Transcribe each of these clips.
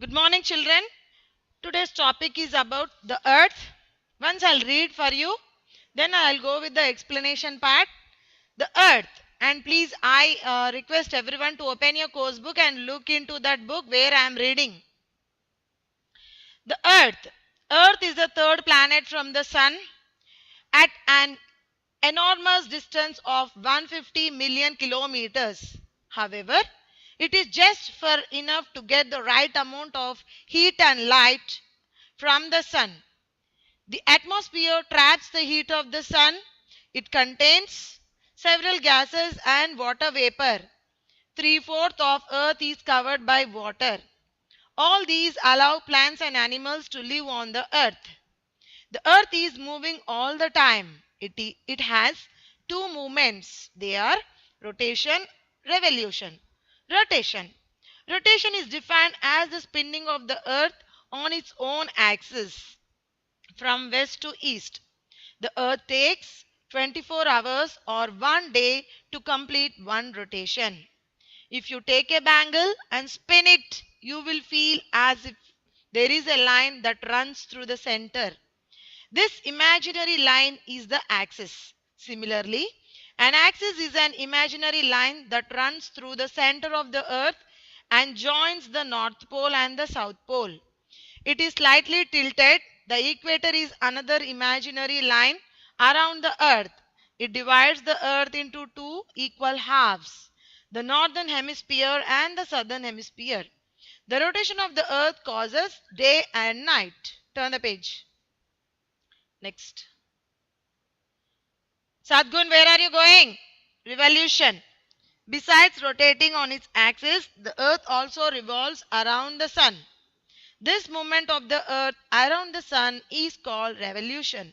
Good morning, children. Today's topic is about the earth. Once I'll read for you, then I'll go with the explanation part. The earth. And please, I request everyone to open your course book and look into that book where I am reading. The earth. Earth is the third planet from the sun at an enormous distance of 150 million kilometers. However, it is just for enough to get the right amount of heat and light from the sun. The atmosphere traps the heat of the sun. It contains several gases and water vapor. Three-fourths of Earth is covered by water. All these allow plants and animals to live on the Earth. The Earth is moving all the time. It has two movements. They are rotation, revolution. Rotation. Rotation is defined as the spinning of the Earth on its own axis from west to east. The Earth takes 24 hours or 1 day to complete one rotation. If you take a bangle and spin it, you will feel as if there is a line that runs through the center. This imaginary line is the axis. Similarly, an axis is an imaginary line that runs through the center of the Earth and joins the North Pole and the South Pole. It is slightly tilted. The equator is another imaginary line around the Earth. It divides the Earth into two equal halves, the northern hemisphere and the southern hemisphere. The rotation of the Earth causes day and night. Turn the page. Next. Sadgun, where are you going? Revolution. Besides rotating on its axis, the Earth also revolves around the Sun. This movement of the Earth around the Sun is called revolution.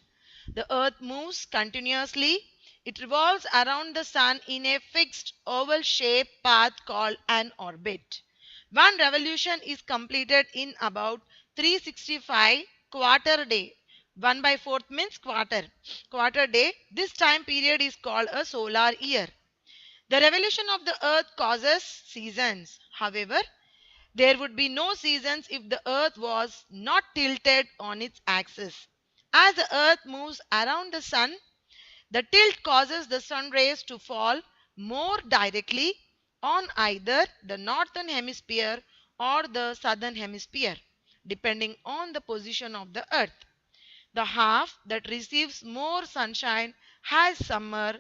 The Earth moves continuously. It revolves around the Sun in a fixed oval-shaped path called an orbit. One revolution is completed in about 365 quarter day. 1 by 4th means quarter day. This time period is called a solar year. The revolution of the Earth causes seasons. However, there would be no seasons if the Earth was not tilted on its axis. As the Earth moves around the Sun, the tilt causes the sun rays to fall more directly on either the northern hemisphere or the southern hemisphere, depending on the position of the Earth. The half that receives more sunshine has summer,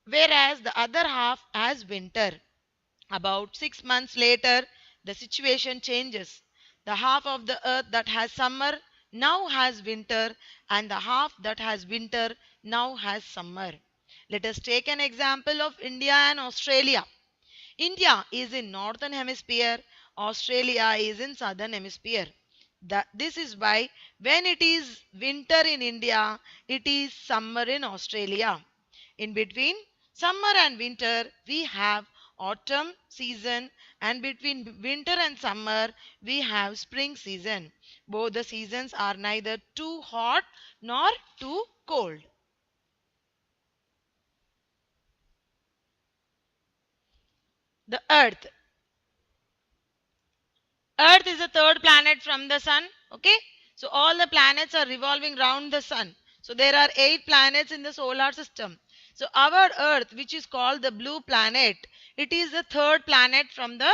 whereas the other half has winter. About 6 months later, the situation changes. The half of the earth that has summer now has winter, and the half that has winter now has summer. Let us take an example of India and Australia. India is in northern hemisphere, Australia is in southern hemisphere. This is why when it is winter in India, it is summer in Australia. In between summer and winter, we have autumn season, and between winter and summer, we have spring season. Both the seasons are neither too hot nor too cold. The Earth. Earth is the third planet from the sun. Okay. So all the planets are revolving around the sun. So there are 8 planets in the solar system. So our Earth, which is called the blue planet, it is the third planet from the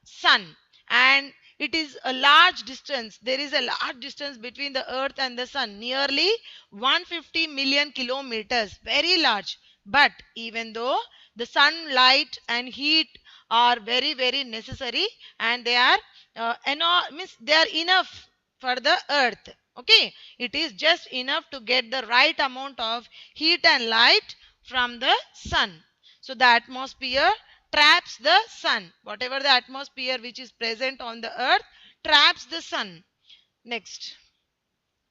sun. And it is a large distance. There is a large distance between the Earth and the sun. Nearly 150 million kilometers. Very large. But even though the sunlight and heat are very, very necessary, and they are means they are enough for the earth. Okay, it is just enough to get the right amount of heat and light from the sun. So the atmosphere traps the sun. Whatever the atmosphere which is present on the earth traps the sun. Next.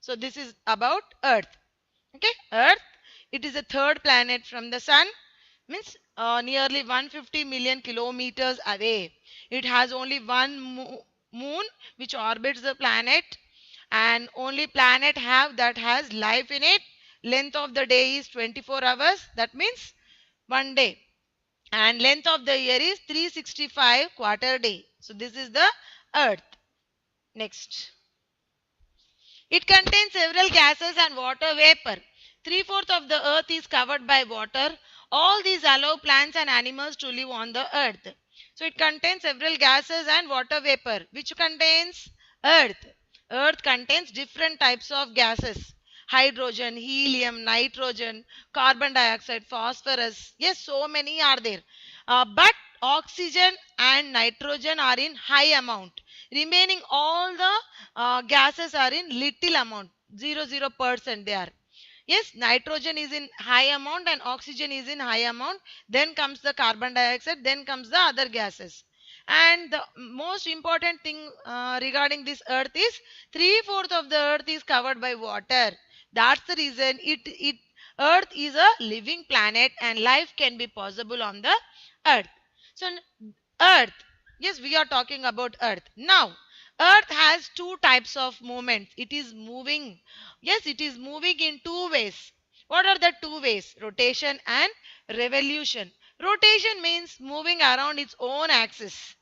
So this is about earth. Okay, earth, it is the third planet from the sun, means nearly 150 million kilometers away. It has only one moon which orbits the planet, and only planet have that has life in it. Length of the day is 24 hours, that means 1 day, and length of the year is 365 quarter day. So this is the earth. Next. It contains several gases and water vapor. Three-fourths of the earth is covered by water. All these allow plants and animals to live on the earth. So it contains several gases and water vapor, which contains earth. Earth contains different types of gases. Hydrogen, helium, nitrogen, carbon dioxide, phosphorus. Yes, so many are there. But oxygen and nitrogen are in high amount. Remaining all the gases are in little amount, 0.00% they are. Yes, nitrogen is in high amount and oxygen is in high amount. Then comes the carbon dioxide, then comes the other gases. And the most important thing regarding this earth is three-fourths of the earth is covered by water. That's the reason earth is a living planet and life can be possible on the earth. So earth, yes, we are talking about earth. Now, earth has two types of movements. It is moving. Yes, it is moving in two ways. What are the two ways? Rotation and revolution. Rotation means moving around its own axis.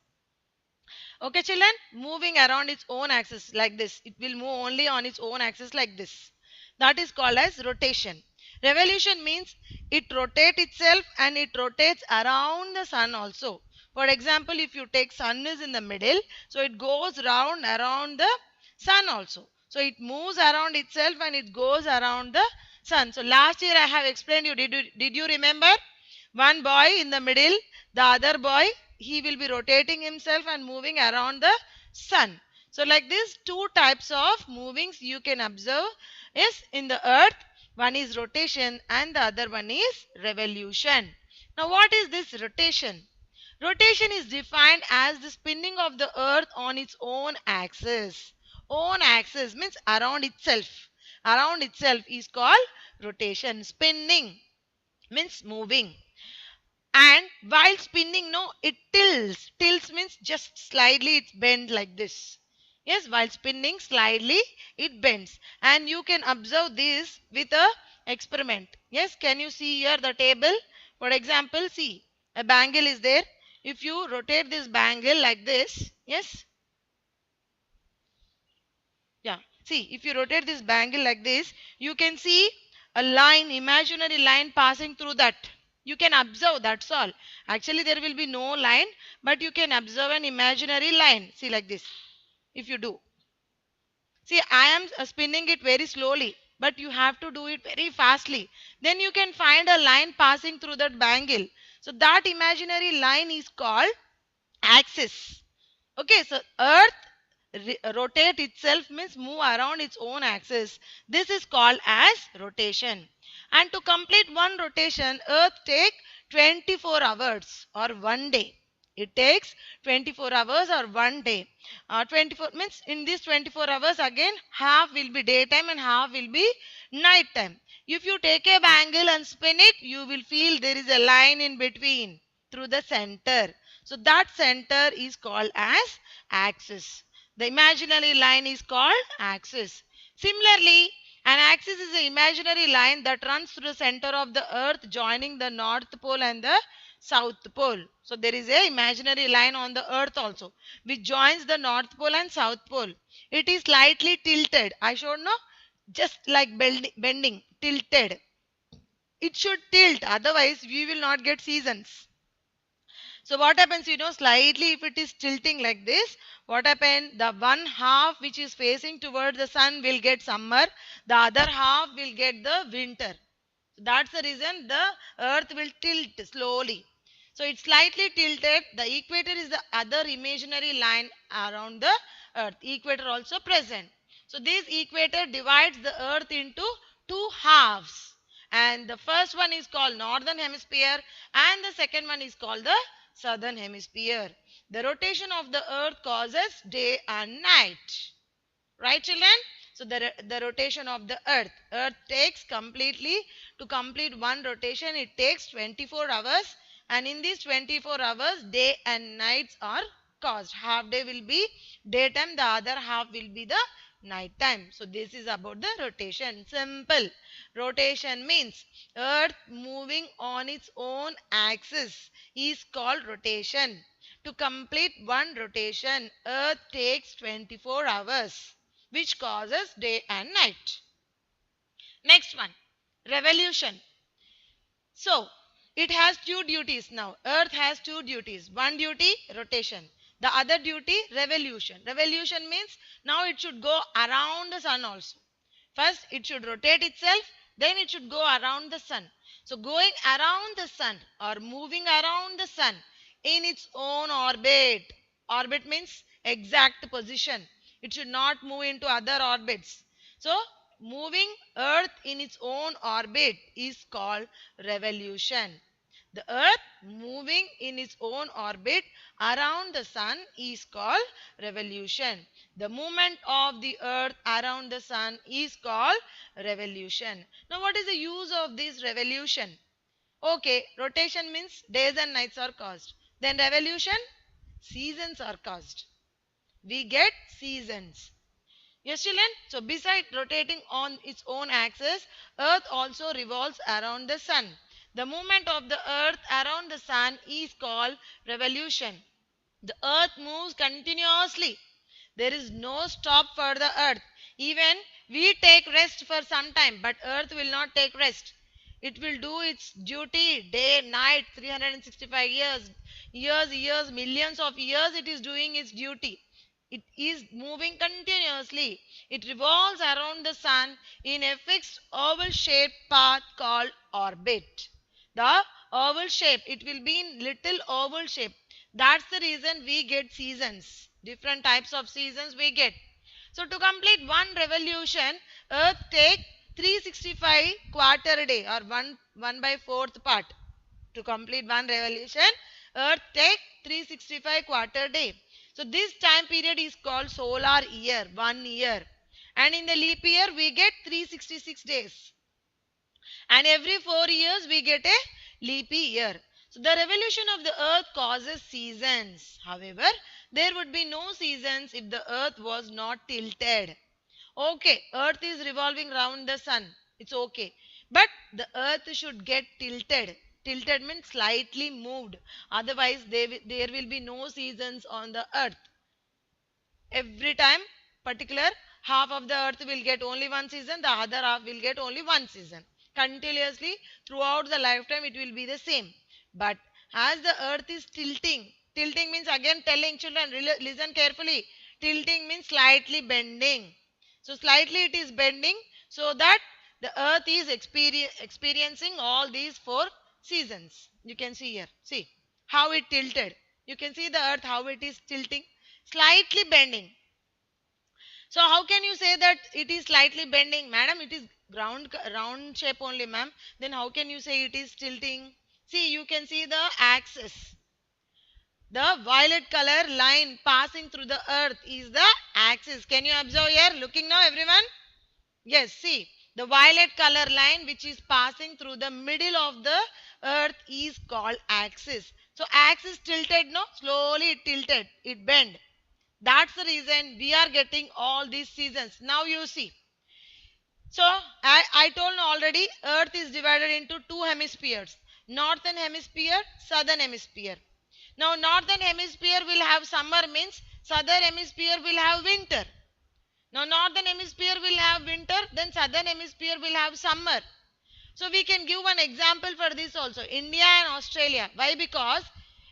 Okay, children, moving around its own axis like this. It will move only on its own axis like this. That is called as rotation. Revolution means it rotates itself and it rotates around the sun also. For example, if you take sun is in the middle, so it goes round around the sun also. So it moves around itself and it goes around the sun. So last year I have explained you. Did you remember? One boy in the middle, the other boy, he will be rotating himself and moving around the sun. So like this, two types of movings you can observe is in the earth. One is rotation and the other one is revolution. Now what is this rotation? Rotation is defined as the spinning of the earth on its own axis. Own axis means around itself. Around itself is called rotation. Spinning means moving. And while spinning, no, it tilts means just slightly it's bent like this. Yes, while spinning slightly it bends, and you can observe this with a experiment. Yes, can you see here the table? For example, see, a bangle is there. If you rotate this bangle like this, yes, yeah, see, if you rotate this bangle like this, you can see a line, imaginary line passing through that. You can observe, that's all. Actually, there will be no line, but you can observe an imaginary line. See, like this, if you do. See, I am spinning it very slowly, but you have to do it very fastly. Then you can find a line passing through that bangle. So, that imaginary line is called axis. Okay, so earth rotate itself means move around its own axis. This is called as rotation. And to complete one rotation, earth take 24 hours or 1 day. It takes 24 hours or 1 day. 24 means in these 24 hours again half will be daytime and half will be night time. If you take a bangle and spin it, you will feel there is a line in between through the center. So that center is called as axis. The imaginary line is called axis. Similarly, an axis is an imaginary line that runs through the center of the earth joining the north pole and the south pole. So there is a imaginary line on the earth also which joins the north pole and south pole. It is slightly tilted. I showed no, just like bending, tilted. It should tilt, otherwise we will not get seasons. So what happens, slightly if it is tilting like this, what happens? The one half which is facing towards the sun will get summer, the other half will get the winter. That's the reason the earth will tilt slowly. So it's slightly tilted. The equator is the other imaginary line around the earth. Equator also present. So this equator divides the earth into two halves. And the first one is called northern hemisphere and the second one is called the southern hemisphere. The rotation of the earth causes day and night. Right, children? So the rotation of the earth takes completely, to complete one rotation, it takes 24 hours. And in these 24 hours, day and nights are caused. Half day will be daytime, the other half will be the night time. So this is about the rotation. Simple. Rotation means earth moving on its own axis is called rotation. To complete one rotation, Earth takes 24 hours, which causes day and night. Next one, revolution. So, it has two duties now. Earth has two duties. One duty, rotation. The other duty, revolution. Revolution means now it should go around the sun also. First, it should rotate itself, then it should go around the sun. So, going around the sun or moving around the sun in its own orbit. Orbit means exact position. It should not move into other orbits. So, moving Earth in its own orbit is called revolution. The Earth moving in its own orbit around the sun is called revolution. The movement of the Earth around the sun is called revolution. Now, what is the use of this revolution? Okay, rotation means days and nights are caused. Then revolution, seasons are caused. We get seasons. Yes, children. So, besides rotating on its own axis, Earth also revolves around the sun. The movement of the Earth around the sun is called revolution. The Earth moves continuously. There is no stop for the Earth. Even we take rest for some time, but Earth will not take rest. It will do its duty day, night, 365 years, millions of years it is doing its duty. It is moving continuously. It revolves around the sun in a fixed oval shaped path called orbit. The oval shape, it will be in little oval shape. That's the reason we get seasons. Different types of seasons we get. So to complete one revolution, Earth take 365 quarter day or 1 by 4th part. To complete one revolution, Earth take 365 quarter day. So this time period is called solar year, 1 year. And in the leap year, we get 366 days. And every 4 years, we get a leap year. So the revolution of the earth causes seasons. However, there would be no seasons if the earth was not tilted. Okay, earth is revolving around the sun. It's okay. But the earth should get tilted. Tilted means slightly moved. Otherwise, there will be no seasons on the earth. Every time, particular half of the earth will get only one season, the other half will get only one season. Continuously, throughout the lifetime, it will be the same. But as the earth is tilting, tilting means again telling children, listen carefully. Tilting means slightly bending. So, slightly it is bending so that the earth is experiencing all these four seasons. You can see here. See how it tilted. You can see the earth how it is tilting, slightly bending. So how can you say that it is slightly bending? Madam, it is round shape only, ma'am. Then how can you say it is tilting? See, you can see the axis. The violet color line passing through the earth is the axis. Can you observe here? Looking now, everyone? Yes, see. The violet color line which is passing through the middle of the earth is called axis. So axis tilted, no? Slowly it tilted. It bent. That's the reason we are getting all these seasons. Now you see. So I told already earth is divided into two hemispheres. Northern hemisphere, southern hemisphere. Now northern hemisphere will have summer means southern hemisphere will have winter. Now northern hemisphere will have winter, then southern hemisphere will have summer. So we can give one example for this also. India and Australia. Why? Because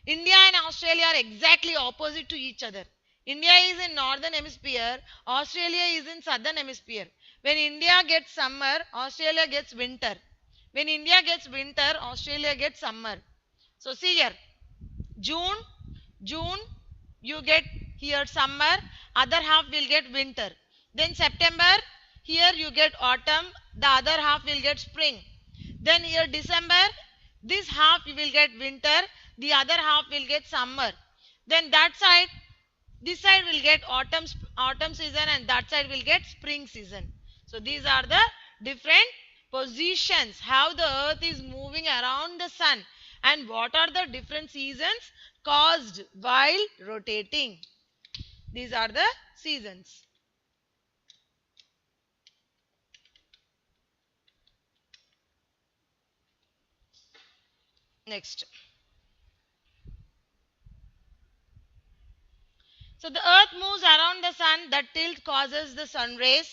India and Australia are exactly opposite to each other. India is in northern hemisphere, Australia is in southern hemisphere. When India gets summer, Australia gets winter. When India gets winter, Australia gets summer. So see here, June, June, you get here summer, other half will get winter. Then September, here you get autumn, the other half will get spring. Then here December, this half you will get winter, the other half will get summer. Then that side, this side will get autumn season and that side will get spring season. So these are the different positions, how the earth is moving around the sun and what are the different seasons caused while rotating. These are the seasons. Next. So the earth moves around the sun. That tilt causes the sun rays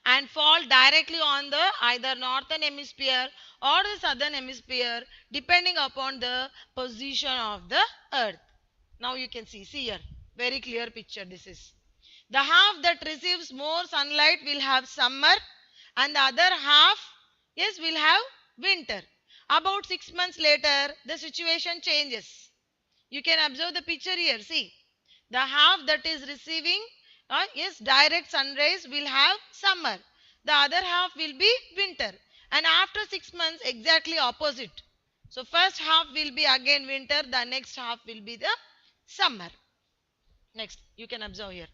and fall directly on the either northern hemisphere or the southern hemisphere depending upon the position of the earth. Now you can see here, very clear picture this is. The half that receives more sunlight will have summer and the other half, yes, will have winter. About 6 months later, the situation changes. You can observe the picture here. See, the half that is receiving yes, direct sun rays will have summer. The other half will be winter. And after 6 months, exactly opposite. So first half will be again winter. The next half will be the summer. Next, you can observe here.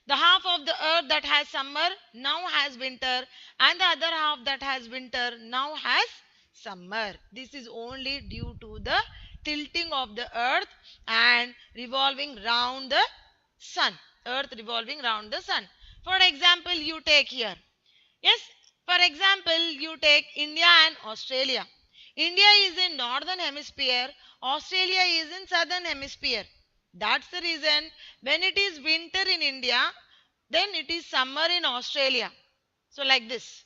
The half of the earth that has summer now has winter, and the other half that has winter now has summer. This is only due to the tilting of the earth and revolving round the sun. Earth revolving round the sun. For example, you take here. Yes, for example, you take India and Australia. India is in northern hemisphere, Australia is in southern hemisphere. That's the reason when it is winter in India, then it is summer in Australia. So like this.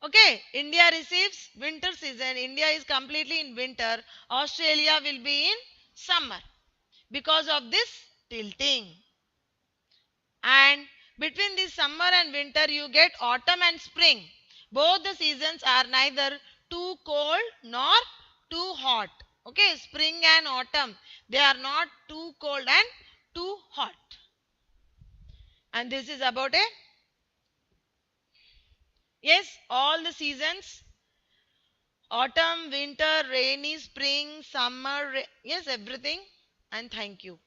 Okay, India receives winter season. India is completely in winter. Australia will be in summer because of this tilting. And between this summer and winter, you get autumn and spring. Both the seasons are neither too cold nor too hot. Okay, spring and autumn, they are not too cold and too hot. And this is about a, yes, all the seasons, autumn, winter, rainy, spring, summer, yes, everything. And thank you.